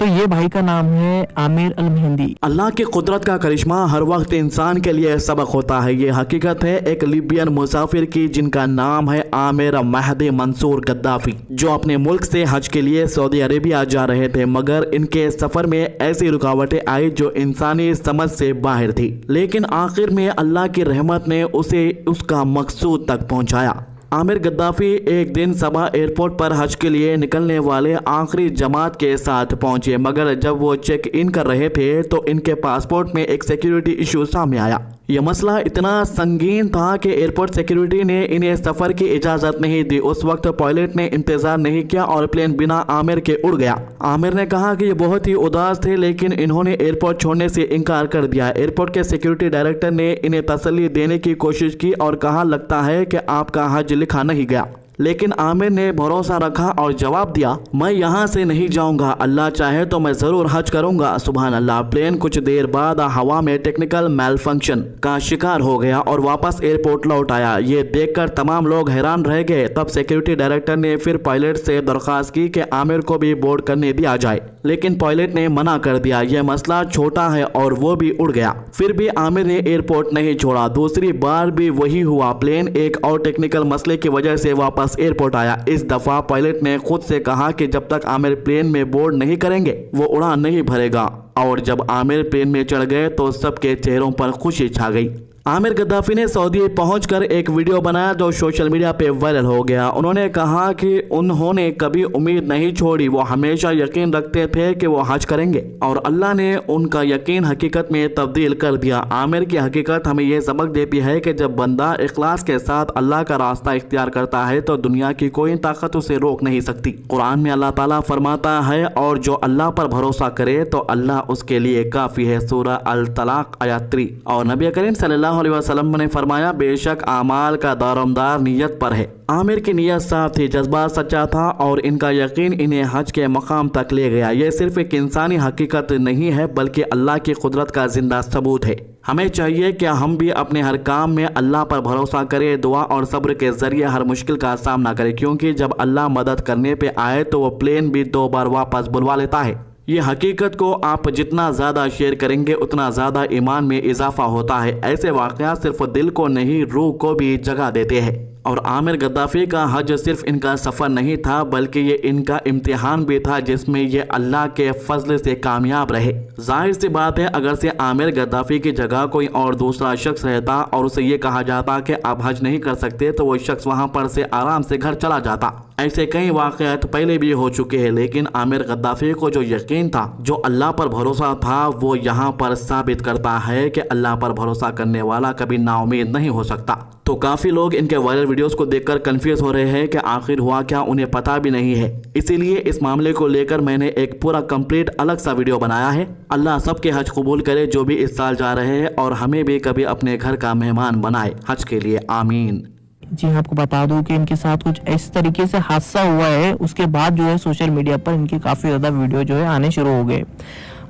तो ये भाई का नाम है आमिर अल मेहंदी। अल्लाह की कुदरत का करिश्मा हर वक्त इंसान के लिए सबक होता है। ये हकीकत है एक लीबियन मुसाफिर की जिनका नाम है आमिर मेहदी मंसूर गद्दाफी, जो अपने मुल्क से हज के लिए सऊदी अरेबिया जा रहे थे, मगर इनके सफर में ऐसी रुकावटें आई जो इंसानी समझ से बाहर थी। लेकिन आखिर में अल्लाह की रहमत ने उसे उसका मकसूद तक पहुंचाया। आमिर गद्दाफी एक दिन सबा एयरपोर्ट पर हज के लिए निकलने वाले आखिरी जमात के साथ पहुंचे, मगर जब वो चेक इन कर रहे थे तो इनके पासपोर्ट में एक सिक्योरिटी इशू सामने आया। यह मसला इतना संगीन था कि एयरपोर्ट सिक्योरिटी ने इन्हें सफर की इजाजत नहीं दी। उस वक्त पायलट ने इंतजार नहीं किया और प्लेन बिना आमिर के उड़ गया। आमिर ने कहा कि ये बहुत ही उदास थे, लेकिन इन्होंने एयरपोर्ट छोड़ने से इनकार कर दिया। एयरपोर्ट के सिक्योरिटी डायरेक्टर ने इन्हें तसल्ली देने की कोशिश की और कहा, लगता है कि आपका हज लिखा नहीं गया। लेकिन आमिर ने भरोसा रखा और जवाब दिया, मैं यहाँ से नहीं जाऊँगा, अल्लाह चाहे तो मैं ज़रूर हज करूँगा। सुभान अल्लाह। प्लेन कुछ देर बाद हवा में टेक्निकल मेल फंक्शन का शिकार हो गया और वापस एयरपोर्ट लौट आया। ये देखकर तमाम लोग हैरान रह गए। तब सिक्योरिटी डायरेक्टर ने फिर पायलट से दरख्वास्त की कि आमिर को भी बोर्ड करने दिया जाए, लेकिन पायलट ने मना कर दिया। यह मसला छोटा है और वो भी उड़ गया। फिर भी आमिर ने एयरपोर्ट नहीं छोड़ा। दूसरी बार भी वही हुआ। प्लेन एक और टेक्निकल मसले की वजह से वापस एयरपोर्ट आया। इस दफा पायलट ने खुद से कहा कि जब तक आमिर प्लेन में बोर्ड नहीं करेंगे वो उड़ान नहीं भरेगा। और जब आमिर प्लेन में चढ़ गए तो सबके चेहरों पर खुशी छा गई। आमिर गद्दाफी ने सऊदी पहुंचकर एक वीडियो बनाया जो सोशल मीडिया पे वायरल हो गया। उन्होंने कहा कि उन्होंने कभी उम्मीद नहीं छोड़ी, वो हमेशा यकीन रखते थे कि वो हज करेंगे और अल्लाह ने उनका यकीन हकीकत में तब्दील कर दिया। आमिर की हकीकत हमें यह सबक देती है कि जब बंदा इखलास के साथ अल्लाह का रास्ता इख्तियार करता है तो दुनिया की कोई ताकत उसे रोक नहीं सकती। कुरान में अल्लाह ताला फरमाता है, और जो अल्लाह पर भरोसा करे तो अल्लाह उसके लिए काफ़ी है। सूरह अल तलाक आयत 3। और नबी करीम सल्लल्लाहु अलैहि वसल्लम ने फरमाया, बेशक आमाल का दारोमदार नियत पर है। आमिर की नियत साफ थी, जज्बा सच्चा था और इनका यकीन इन्हें हज के मकाम तक ले गया। यह सिर्फ एक इंसानी हकीकत नहीं है बल्कि अल्लाह की कुदरत का जिंदा सबूत है। हमें चाहिए कि हम भी अपने हर काम में अल्लाह पर भरोसा करें, दुआ और सब्र के जरिए हर मुश्किल का सामना करें, क्योंकि जब अल्लाह मदद करने पे आए तो वो प्लेन भी 2 बार वापस बुलवा लेता है। ये हकीकत को आप जितना ज़्यादा शेयर करेंगे उतना ज़्यादा ईमान में इजाफा होता है। ऐसे वाक़यात सिर्फ दिल को नहीं रूह को भी जगा देते हैं। और आमिर गद्दाफी का हज सिर्फ इनका सफ़र नहीं था बल्कि ये इनका इम्तिहान भी था, जिसमें ये अल्लाह के फजल से कामयाब रहे। जाहिर सी बात है, अगर से आमिर गद्दाफी की जगह कोई और दूसरा शख्स रहता और उसे ये कहा जाता कि आप हज नहीं कर सकते, तो वो शख्स वहाँ पर से आराम से घर चला जाता। ऐसे कई वाक़यात पहले भी हो चुके हैं, लेकिन आमिर गद्दाफी को जो यकीन था, जो अल्लाह पर भरोसा था, वो यहाँ पर साबित करता है कि अल्लाह पर भरोसा करने वाला कभी नाउमीद नहीं हो सकता। तो काफ़ी लोग इनके वायरल वीडियोस को देखकर कंफ्यूज हो रहे हैं कि आखिर हुआ क्या, उन्हें पता भी नहीं है। इसीलिए इस मामले को लेकर मैंने एक पूरा कंप्लीट अलग सा वीडियो बनाया है। अल्लाह सबके हज कबूल करे जो भी इस साल जा रहे हैं, और हमें भी कभी अपने घर का मेहमान बनाए हज के लिए। आमीन। जी हाँ, आपको बता दूं कि इनके साथ कुछ इस तरीके से हादसा हुआ है, उसके बाद जो है सोशल मीडिया पर इनके काफ़ी ज़्यादा वीडियो जो है आने शुरू हो गए।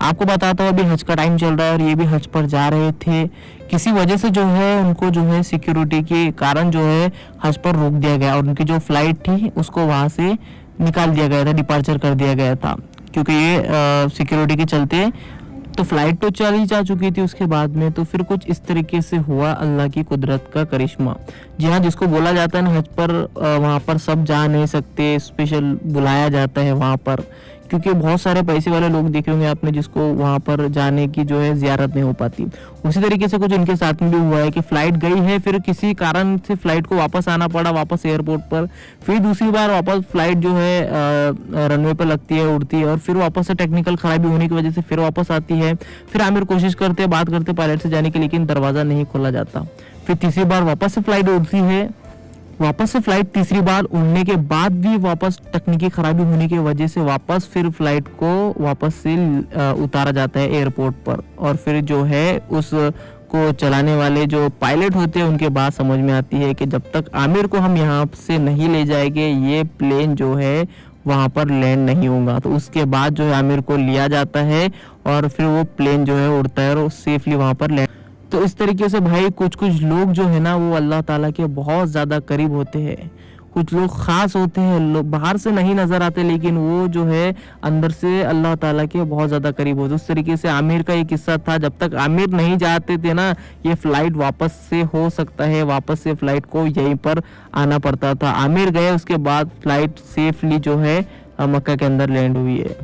आपको बताता हूँ, अभी हज का टाइम चल रहा है और ये भी हज पर जा रहे थे। किसी वजह से जो है उनको जो है सिक्योरिटी के कारण जो है हज पर रोक दिया गया और उनकी जो फ्लाइट थी उसको वहाँ से निकाल दिया गया था, डिपार्चर कर दिया गया था, क्योंकि ये सिक्योरिटी के चलते। तो फ्लाइट तो चली जा चुकी थी उसके बाद में, तो फिर कुछ इस तरीके से हुआ अल्लाह की कुदरत का करिश्मा। जी हाँ, जिसको बोला जाता है ना हज पर, वहाँ पर सब जा नहीं सकते, स्पेशल बुलाया जाता है वहाँ पर, क्योंकि बहुत सारे पैसे वाले लोग देखे होंगे आपने जिसको वहाँ पर जाने की जो है जियारत नहीं हो पाती। उसी तरीके से कुछ इनके साथ में भी हुआ है कि फ्लाइट गई है, फिर किसी कारण से फ्लाइट को वापस आना पड़ा, वापस एयरपोर्ट पर, फिर दूसरी बार वापस फ्लाइट जो है रनवे पर लगती है, उड़ती है, और फिर वापस से टेक्निकल खराबी होने की वजह से फिर वापस आती है। फिर आमिर कोशिश करते, बात करते पायलट से जाने की, लेकिन दरवाज़ा नहीं खोला जाता। फिर तीसरी बार वापस से फ्लाइट उड़ती है, वापस से फ्लाइट तीसरी बार उड़ने के बाद भी वापस तकनीकी खराबी होने की वजह से वापस फिर फ्लाइट को वापस से उतारा जाता है एयरपोर्ट पर। और फिर जो है उस को चलाने वाले जो पायलट होते हैं उनके बात समझ में आती है कि जब तक आमिर को हम यहाँ से नहीं ले जाएंगे ये प्लेन जो है वहाँ पर लैंड नहीं होगा। तो उसके बाद जो है आमिर को लिया जाता है और फिर वो प्लेन जो है उड़ता है और सेफली वहाँ पर लैंड। तो इस तरीके से भाई कुछ कुछ लोग जो है ना वो अल्लाह ताला के बहुत ज़्यादा करीब होते हैं। कुछ लोग खास होते हैं, लोग बाहर से नहीं नजर आते लेकिन वो जो है अंदर से अल्लाह ताला के बहुत ज़्यादा करीब होते। उस तरीके से आमिर का ये किस्सा था, जब तक आमिर नहीं जाते थे ना ये फ्लाइट वापस से हो सकता है वापस से फ्लाइट को यहीं पर आना पड़ता था। आमिर गए उसके बाद फ्लाइट सेफली जो है मक्का के अंदर लैंड हुई है।